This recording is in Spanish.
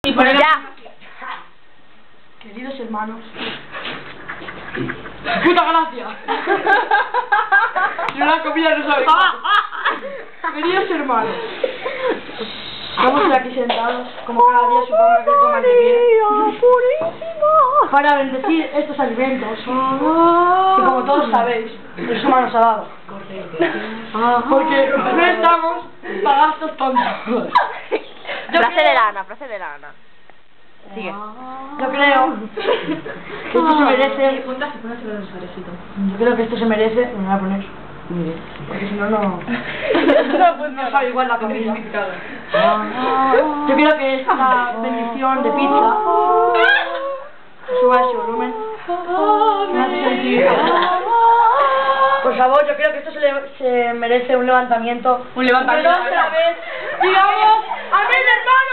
Y por Ya. Queridos hermanos. ¡Puta gracia! Yo la comida no sabe. Queridos hermanos. Estamos aquí sentados, como cada día supongo que coman de pie. Para bendecir estos alimentos. Que como todos sabéis, el humano nos ha dado. Porque no estamos para gastos tontos. Frase de lana, frase de lana. Sigue. Yo creo que esto se merece. Yo creo que esto se merece. Me voy a poner. Porque si no, no. No sabe igual la comida. Yo creo que esta bendición de pizza suba ese volumen. Me hace sentir. Por favor, yo creo que esto se merece un levantamiento. Un levantamiento. Otra vez. Digamos, amén, hermano.